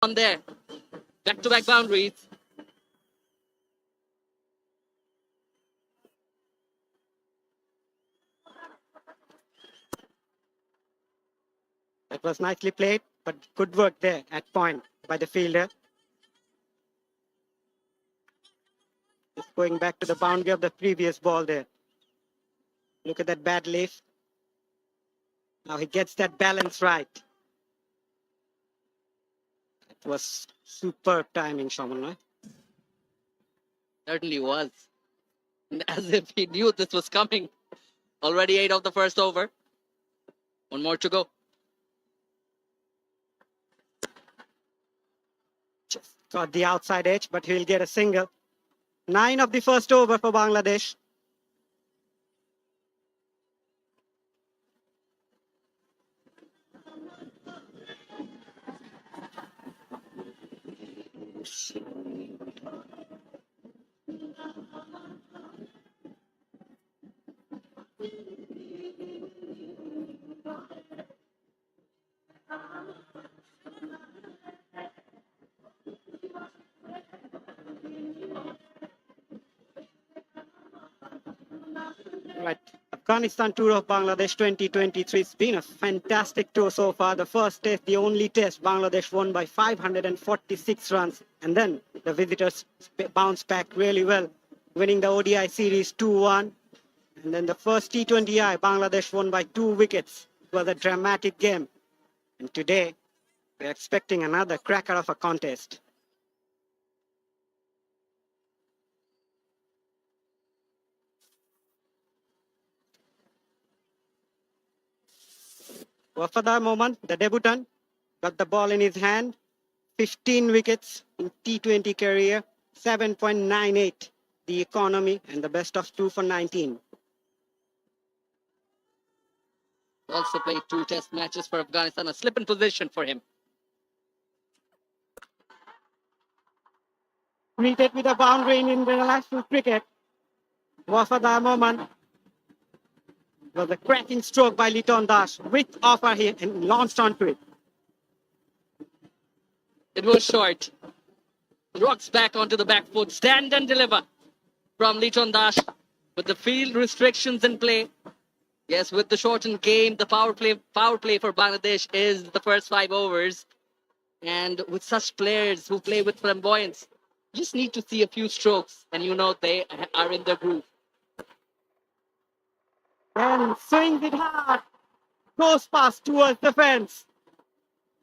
on there. Back-to-back boundaries. That was nicely played, but good work there at point by the fielder. Just going back to the boundary of the previous ball there. Look at that bad lift. Now he gets that balance right. It was superb timing, Shaman, right? Certainly was. As if he knew this was coming. Already 8 of the first over. One more to go. Just got the outside edge, but he'll get a single. 9 of the first over for Bangladesh. Right. Afghanistan tour of Bangladesh 2023 has been a fantastic tour so far. The first test, the only test, Bangladesh won by 546 runs. And then the visitors bounced back really well, winning the ODI series 2-1. And then the first T20I, Bangladesh won by 2 wickets. It was a dramatic game. And today, we're expecting another cracker of a contest. Wafadar Mohammad, the debutant, got the ball in his hand. 15 wickets in T20 career, 7.98 the economy, and the best of 2 for 19. Also played 2 test matches for Afghanistan. A slip in position for him. Greeted with a boundary in international cricket. Wafadar Mohammad was a cracking stroke by Liton Das. With offer here and launched onto it. It was short. Rocks back onto the back foot. Stand and deliver from Liton Das. With the field restrictions in play. Yes, with the shortened game, the power play for Bangladesh is the first 5 overs. And with such players who play with flamboyance, you just need to see a few strokes and you know they are in the groove. And swings it hard. Goes past towards the fence.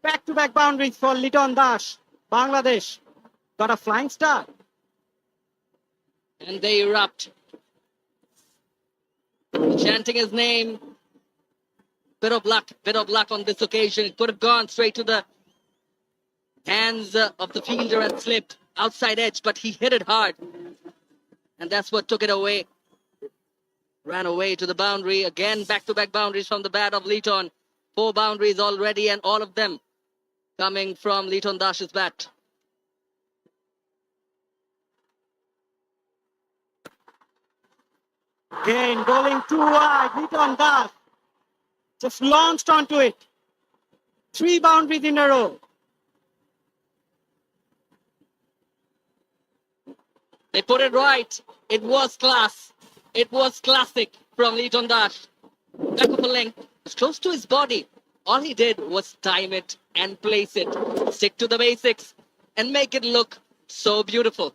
Back-to-back boundaries for Liton Das. Bangladesh got a flying start. And they erupt. Chanting his name. Bit of luck on this occasion. It could have gone straight to the hands of the fielder and slipped outside edge, but he hit it hard. And that's what took it away. Ran away to the boundary. Again, back-to-back boundaries from the bat of Liton. 4 boundaries already, and all of them coming from Liton Dash's bat. Again, bowling too wide. Liton Das just launched onto it. 3 boundaries in a row. They put it right. It was class. It was classic from Liton Dash. Back of a length. It's close to his body. All he did was time it and place it. Stick to the basics and make it look so beautiful.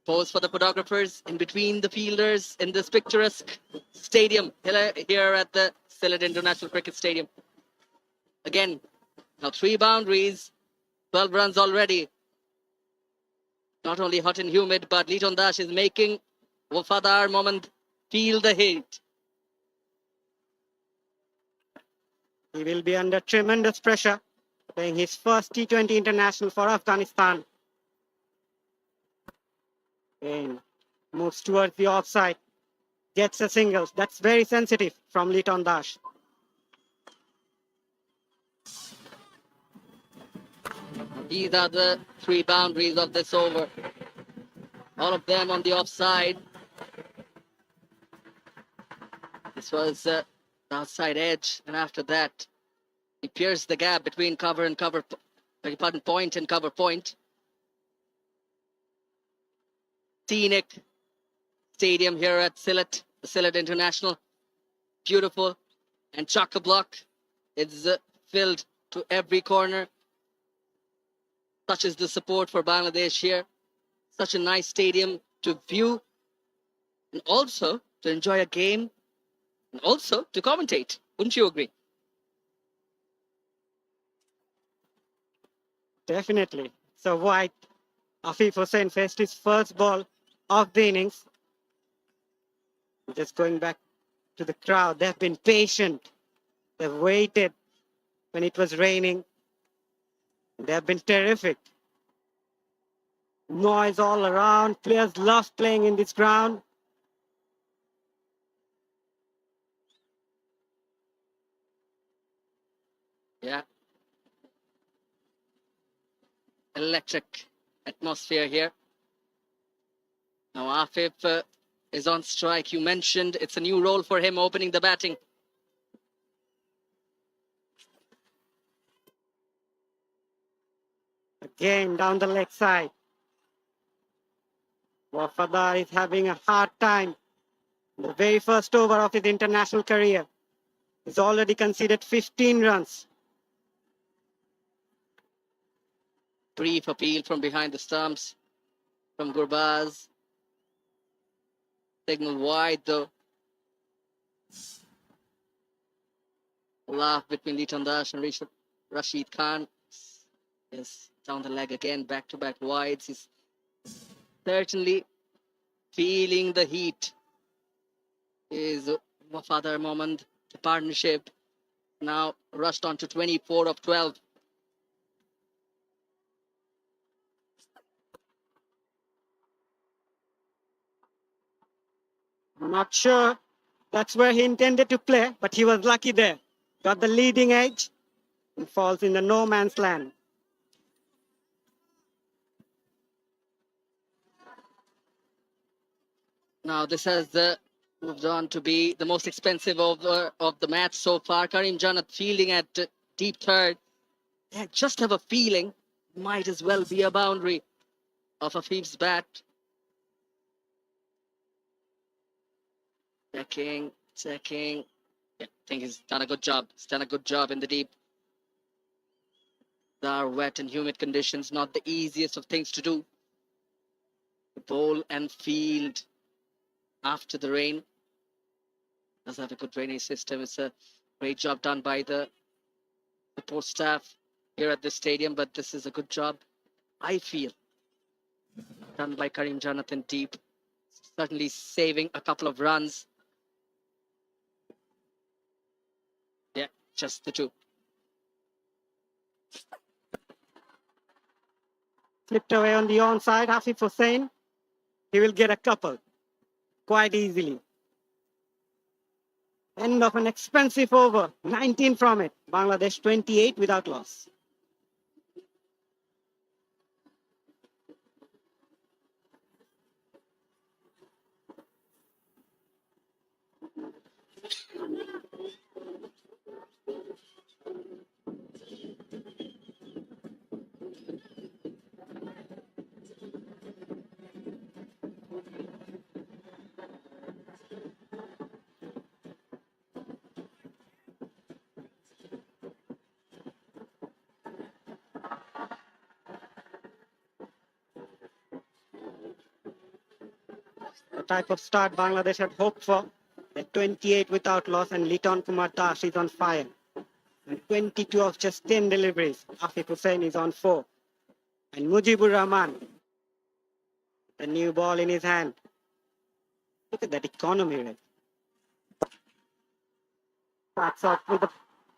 Pose for the photographers in between the fielders in this picturesque stadium here at the Sylhet International Cricket Stadium. Again, now 3 boundaries, 12 runs already. Not only hot and humid, but Liton Dash is making Wafadar Mohammad feel the heat. He will be under tremendous pressure, playing his first T20 international for Afghanistan. And moves towards the offside, gets a single. That's very sensitive from Liton Das. These are the 3 boundaries of this over. All of them on the offside. This was the outside edge, and after that, he pierced the gap between cover and cover beg your pardon, point and cover point. Scenic stadium here at Sylhet International. Beautiful and chock-a-block. It's filled to every corner. Such is the support for Bangladesh here. Such a nice stadium to view and also to enjoy a game and also to commentate. Wouldn't you agree? Definitely. So White, Afif Hussain faced his first ball of the innings. Just going back to the crowd, they've been patient. They've waited when it was raining. They've been terrific. Noise all around. Players love playing in this ground. Yeah. Electric atmosphere here. Now Afif is on strike. You mentioned it's a new role for him, opening the batting. Again down the leg side. Wafadar is having a hard time. The very first over of his international career. He's already conceded 15 runs. Brief appeal from behind the stumps from Gurbaz. Signal wide though. Laugh between Liton Dash and Rashid Khan. Yes, down the leg again, back-to-back wides. He's certainly feeling the heat. Is Wafadar Moment, the partnership, now rushed on to 24 of 12. I'm not sure that's where he intended to play, but he was lucky there. Got the leading edge and falls in the no man's land. Now this has moved on to be the most expensive of the match so far. Karim Janat fielding at deep third. I just have a feeling might as well be a boundary of Afif's bat. Checking. Yeah, I think he's done a good job. He's done a good job in the deep. There are wet and humid conditions, not the easiest of things to do. Bowl and field after the rain. Does have a good drainage system. It's a great job done by the support staff here at the stadium, but this is a good job, I feel, done by Karim Janathan deep. Certainly saving a couple of runs. Yeah, just the two. Flipped away on the onside, Afif Hussain. He will get a couple quite easily. End of an expensive over, 19 from it. Bangladesh 28 without loss. The type of start Bangladesh had hoped for. At 28 without loss, and Liton Kumar Dash is on fire. And 22 of just 10 deliveries. Afif Hussain is on 4. And Mujibur Rahman, the new ball in his hand. Look at that economy rate. Backs off with the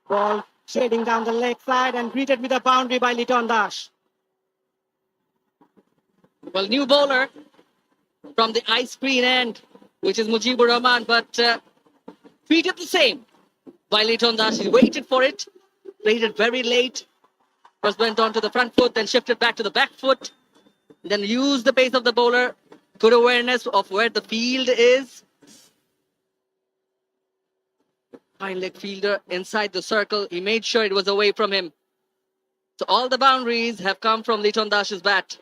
ball shading down the leg side and greeted with a boundary by Liton Dash. Well, new bowler from the ice screen end, which is Mujibur Rahman, but treated the same by Liton Dash. He waited for it, played it very late, first went on to the front foot, then shifted back to the back foot, then used the pace of the bowler, good awareness of where the field is. Fine leg fielder inside the circle. He made sure it was away from him. So all the boundaries have come from Liton Dash's bat.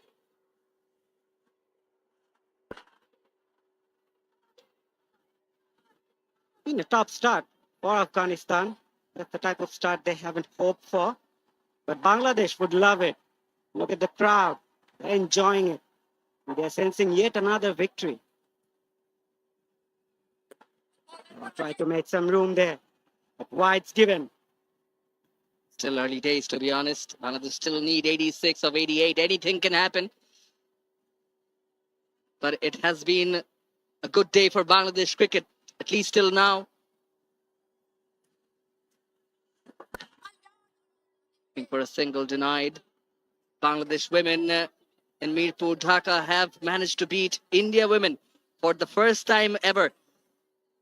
Been a top start for Afghanistan. That's the type of start they haven't hoped for. But Bangladesh would love it. Look at the crowd. They're enjoying it. They're sensing yet another victory. Try to make some room there. But wide's given. Still early days, to be honest. Bangladesh still need 86 of 88. Anything can happen. But it has been a good day for Bangladesh cricket, at least till now. Looking for a single denied. Bangladesh women in Mirpur, Dhaka have managed to beat India women for the first time ever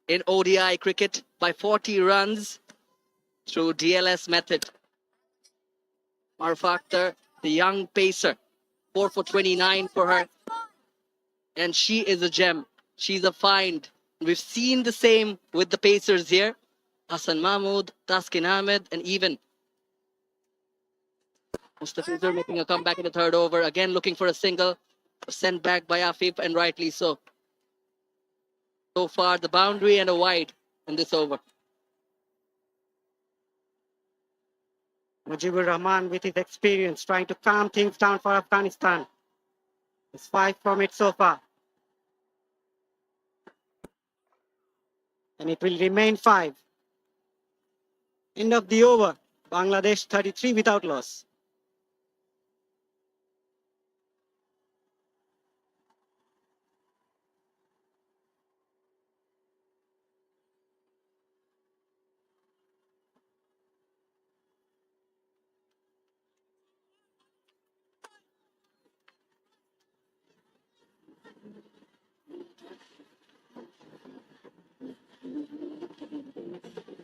in ODI cricket by 40 runs through DLS method. Maruf Akhtar, the young pacer, 4 for 29 for her. And she is a gem. She's a find. We've seen the same with the pacers here. Hassan Mahmood, Taskin Ahmed, and even Mustafizur making a comeback in the third over. Again looking for a single. Sent back by Afif, and rightly so. So far, the boundary and a wide in this over. Mujibur Rahman, with his experience, trying to calm things down for Afghanistan. It's 5 from it so far. And it will remain 5. End of the over. Bangladesh 33 without loss.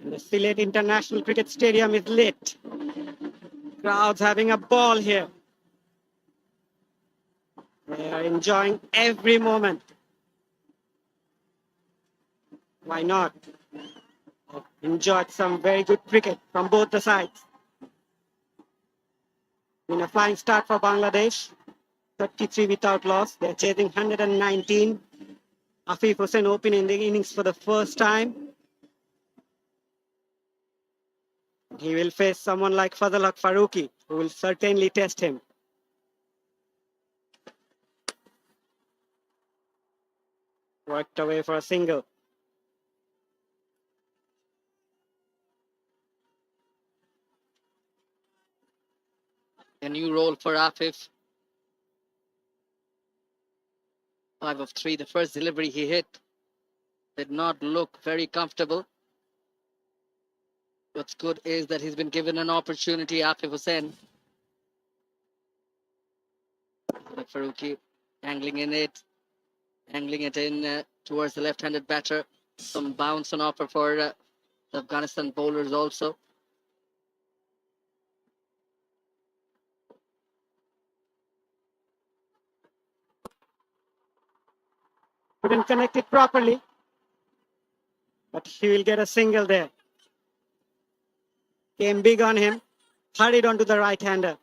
And the Sylhet International Cricket Stadium is lit. Crowds having a ball here. They are enjoying every moment. Why not? Enjoyed some very good cricket from both the sides. Been a flying start for Bangladesh. 33 without loss. They're chasing 119. Afif Hussain opening the innings for the first time. He will face someone like Fazal Haq Farooqi, who will certainly test him. Worked away for a single. A new role for Afif. 5 of 3. The first delivery he hit did not look very comfortable. What's good is that he's been given an opportunity, Afif Hussain. Farooqi angling it in towards the left-handed batter. Some bounce on offer for the Afghanistan bowlers also. Couldn't connect it properly, but he will get a single there. Came big on him, hurried onto the right-hander.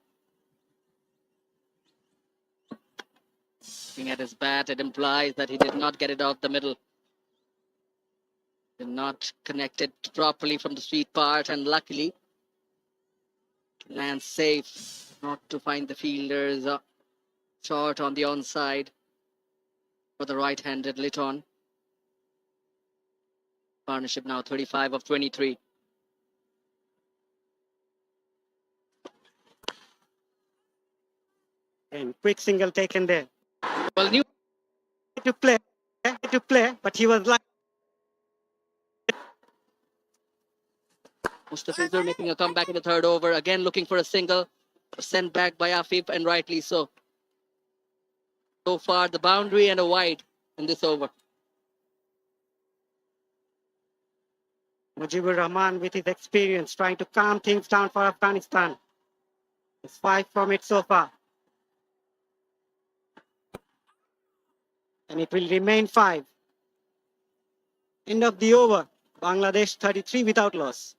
Looking at his bat, it implies that he did not get it off the middle. Did not connect it properly from the sweet part, and luckily lands safe, not to find the fielders short on the onside for the right-handed Liton. Partnership now 35 of 23. And quick single taken there. Well, new To play, but he was like. Mustafizur making a comeback in the third over. Again looking for a single. Sent back by Afif, and rightly so. So far, the boundary and a wide in this over. Mujibur Rahman, with his experience, trying to calm things down for Afghanistan. It's 5 from it so far. And it will remain 5. End of the over. Bangladesh 33 without loss.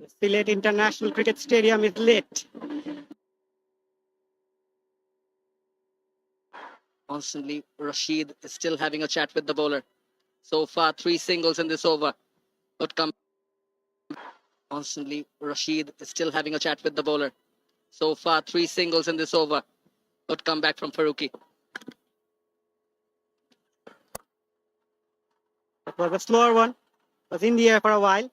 Sylhet International Cricket Stadium is lit. Constantly, Rashid is still having a chat with the bowler. So far, 3 singles in this over. But constantly, Rashid is still having a chat with the bowler. So far, 3 singles in this over. Good comeback from Faruqi. It was a slower one. It was in the air for a while.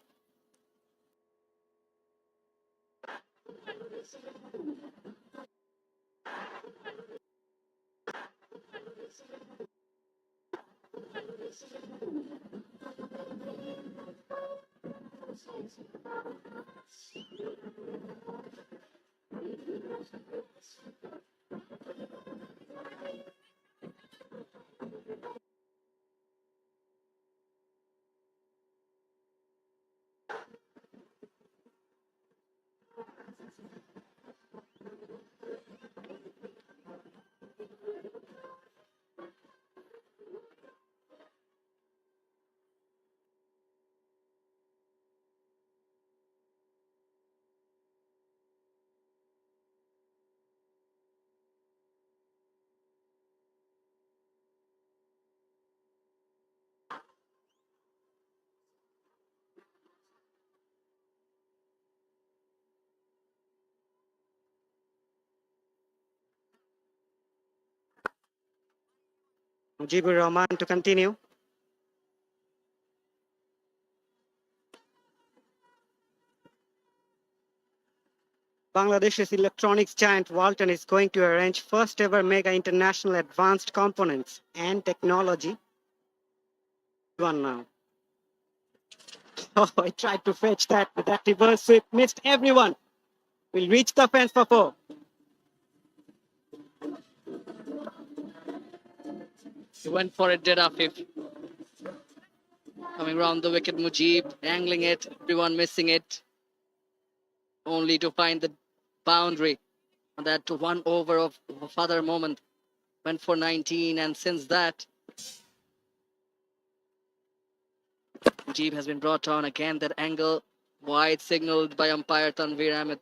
Mujibur Rahman to continue. Bangladesh's electronics giant Walton is going to arrange first ever mega international advanced components and technology. One now. Oh, I tried to fetch that, but that reverse sweep missed everyone. Will reach the fence for 4. He went for it, did Afif. Coming round the wicket, Mujib, angling it, everyone missing it. Only to find the boundary. And that 1 over of a further moment. Went for 19, and since that, Mujib has been brought on again. That angle wide signaled by umpire Tanveer Ahmed.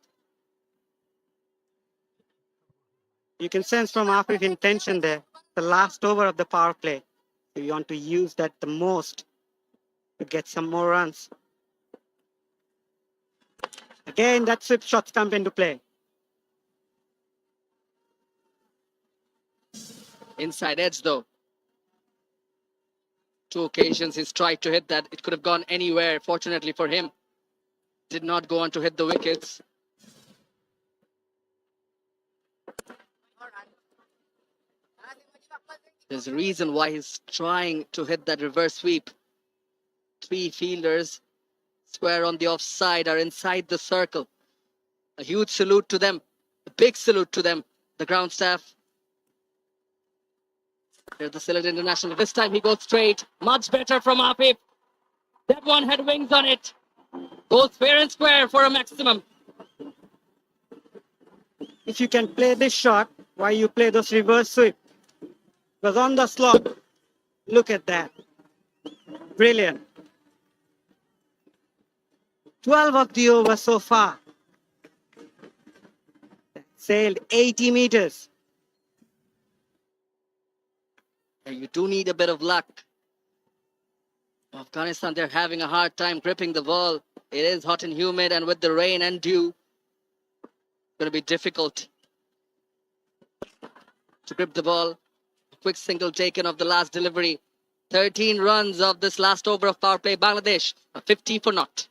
You can sense from Afif's intention there, the last over of the power play. So you want to use that the most to get some more runs. Again, that sweep shots come into play. Inside edge though. 2 occasions he's tried to hit that. It could have gone anywhere. Fortunately for him, did not go on to hit the wickets. There's a reason why he's trying to hit that reverse sweep. 3 fielders square on the offside are inside the circle. A huge salute to them. A big salute to them. The ground staff. Here's the Sylhet International. This time he goes straight. Much better from Afif. That one had wings on it. Goes fair and square for a maximum. If you can play this shot, why you play those reverse sweep? Because on the slot, look at that. Brilliant. 12 of the over so far. Sailed 80 meters. You do need a bit of luck. Afghanistan, they're having a hard time gripping the ball. It is hot and humid, and with the rain and dew, it's going to be difficult to grip the ball. A quick single taken of the last delivery. 13 runs of this last over of power play. Bangladesh, a 50 for naught.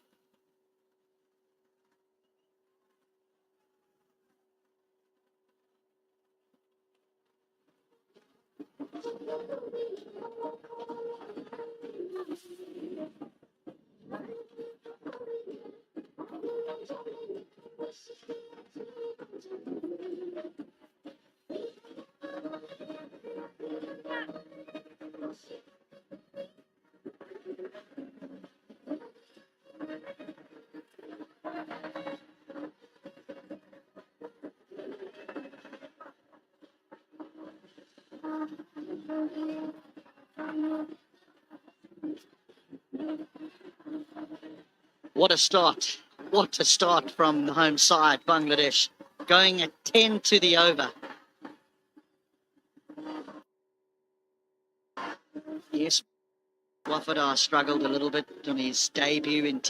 What a start. What a start from the home side, Bangladesh, going at 10 to the over. Yes, Wafadar struggled a little bit on his debut in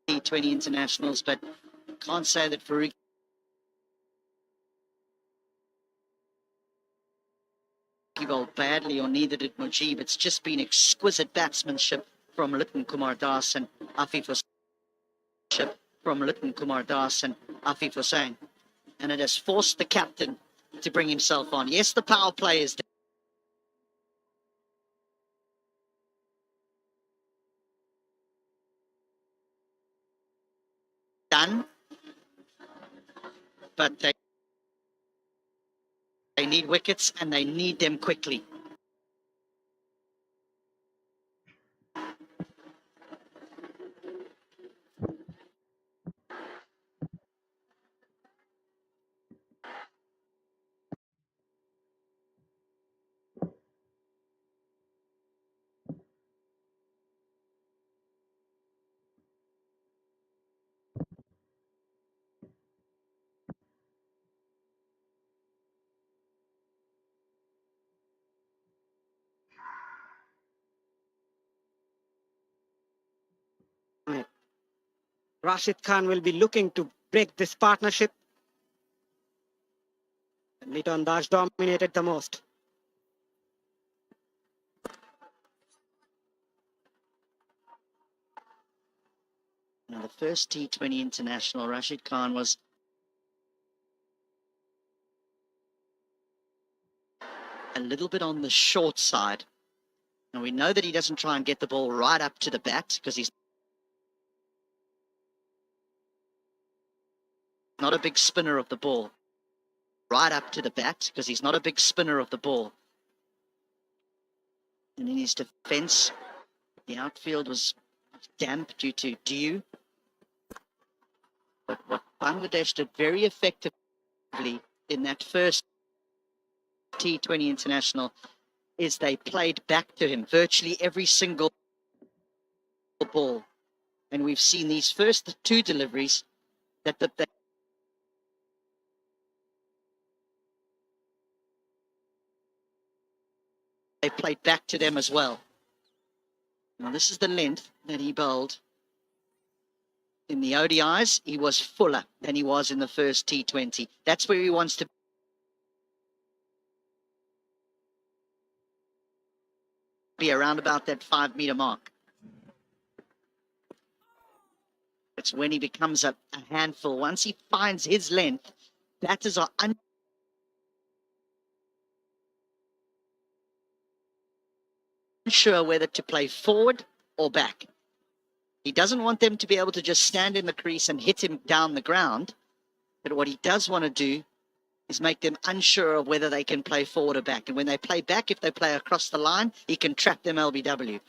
T20 internationals, but can't say that Farouk bowled badly, or neither did Mujib. It's just been exquisite batsmanship from Liton Kumar Das and Afif Hussain. And it has forced the captain to bring himself on. Yes, the power play is done, but they need wickets and they need them quickly. Rashid Khan will be looking to break this partnership. Liton Das dominated the most. Now, the first T20 international, Rashid Khan was a little bit on the short side. And we know that he doesn't try and get the ball right up to the bat because he's not a big spinner of the ball. Right up to the bat because he's not a big spinner of the ball. And in his defence, the outfield was damp due to dew. But what Bangladesh did very effectively in that first T20 international is they played back to him virtually every single ball. And we've seen these first two deliveries that they played back to them as well. Now, this is the length that he bowled. In the ODIs, he was fuller than he was in the first T20. That's where he wants to be, around about that 5 meter mark. It's when he becomes a handful. Once he finds his length, batters are unsure whether to play forward or back. He doesn't want them to be able to just stand in the crease and hit him down the ground. But what he does want to do is make them unsure of whether they can play forward or back. And when they play back, if they play across the line, he can trap them LBW.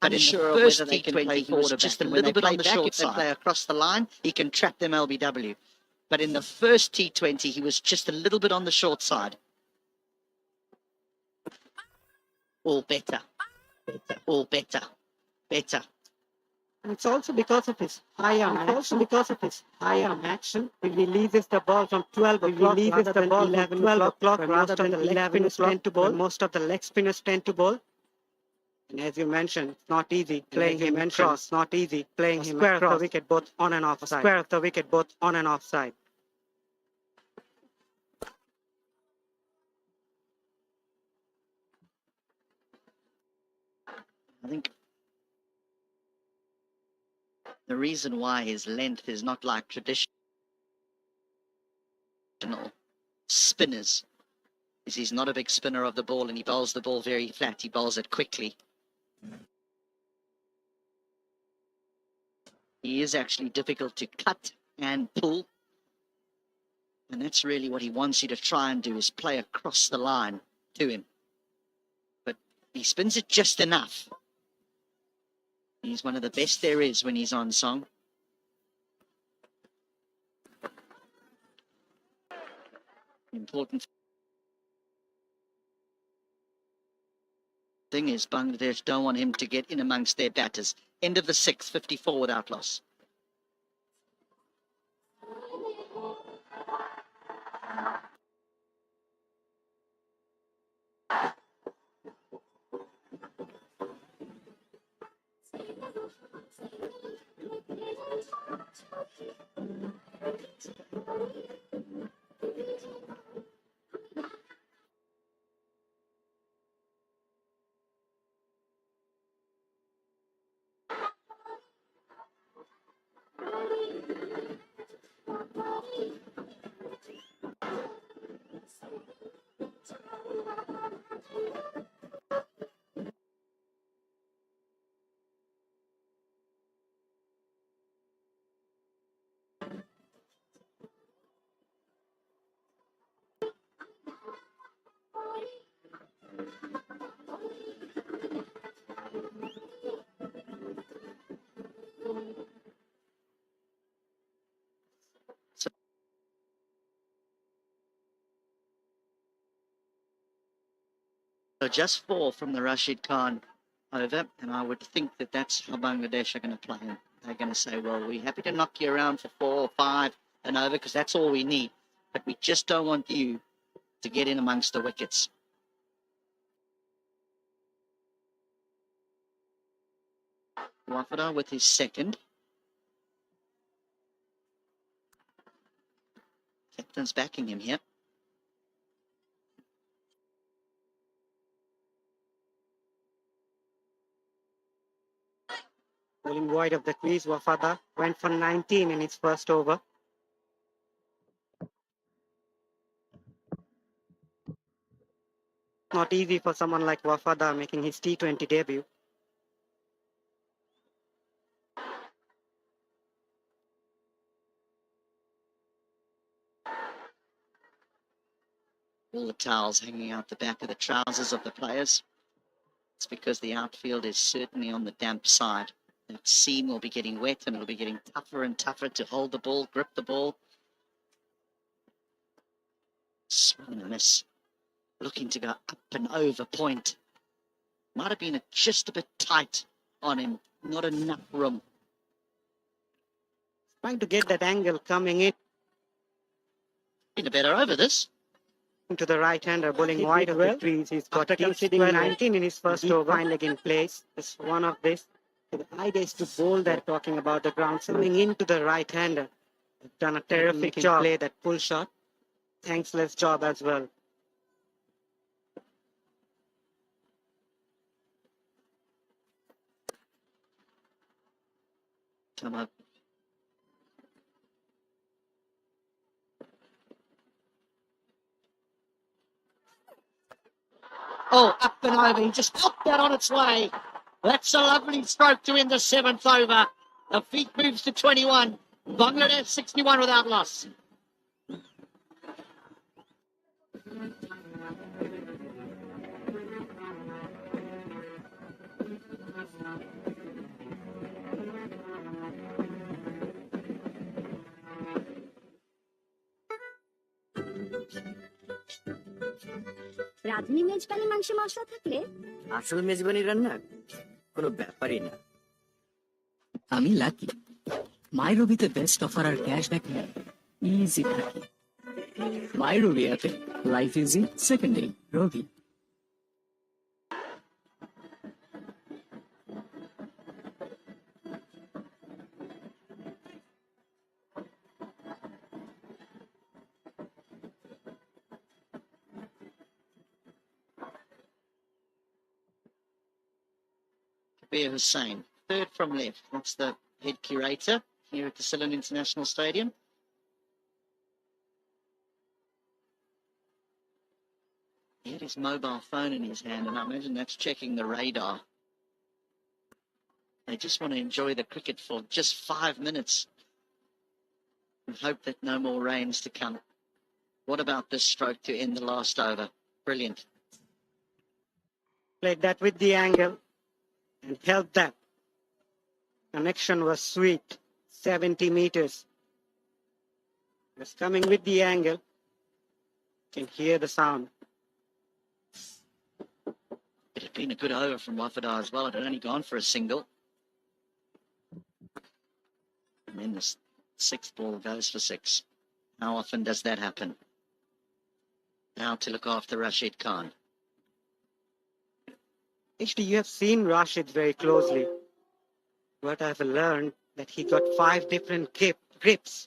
But unsure of whether they can play forward or back. Just a little bit on the short side. If they play across the line, he can trap them LBW. But in the first T20, he was just a little bit on the short side. All better. All better. Better. And it's also because of his high arm action. He releases the ball from 12 o'clock rather than 11 o'clock rather than the leg spinners tend to bowl. Most of the leg spinners tend to bowl. And as you mentioned, it's not easy playing him across. Not easy playing him across. Square of the wicket both on and off side. Square of the wicket both on and off side. I think the reason why his length is not like traditional spinners is he's not a big spinner of the ball and he bowls the ball very flat. He bowls it quickly. He is actually difficult to cut and pull. And that's really what he wants you to try and do, is play across the line to him. But he spins it just enough. He's one of the best there is when he's on song. Important thing is Bangladesh don't want him to get in amongst their batters. End of the sixth, 54 without loss. So just 4 from the Rashid Khan over, and I would think that that's how Bangladesh are going to play. They're going to say, well, we're happy to knock you around for 4 or 5 and over because that's all we need. But we just don't want you to get in amongst the wickets. Wafada with his second. Captain's backing him here. Bowling wide of the crease, Wafada went for 19 in his first over. Not easy for someone like Wafada making his T20 debut. All the towels hanging out the back of the trousers of the players. It's because the outfield is certainly on the damp side. That seam will be getting wet and it'll be getting tougher and tougher to hold the ball, grip the ball. Swing and a miss. Looking to go up and over point. Might have been just a bit tight on him. Not enough room. Trying to get that angle coming in. Been a better over this. To the right-hander, bowling wide of the crease. He's got conceding 19 in his first over. Fine leg in place. It's one of this. The idea is to bowl that, talking about the ground, swinging into the right-hander. Done a terrific job. Play that pull shot. Thankless job as well. Come up. Oh, up and over. He just knocked that on its way. That's a lovely stroke to end the 7th over. The feet moves to 21. Bangladesh 61 without loss. রাঁধুনি মেজবানি মাংসে মশলা থাকলে আসল মেজবানি রান্না কোনো ব্যাপারই না। আমি lucky মাইরবিতে best offer আর cashback নিয়ে ইজি থাকি। মাইরবি অ্যাপে life easy second day Rabi. Kabir Hussain, third from left. That's the head curator here at the Ceylon International Stadium. He had his mobile phone in his hand, and I imagine that's checking the radar. They just want to enjoy the cricket for just 5 minutes and hope that no more rains to come. What about this stroke to end the last over? Brilliant. Played that with the angle and held that. Connection was sweet. 70 meters. Just coming with the angle. You can hear the sound. It had been a good over from Wafada as well. It had only gone for a single. and the sixth ball goes for six. How often does that happen? Now to look after Rashid Khan. Actually, you have seen Rashid very closely. But I've learned that he got 5 different grips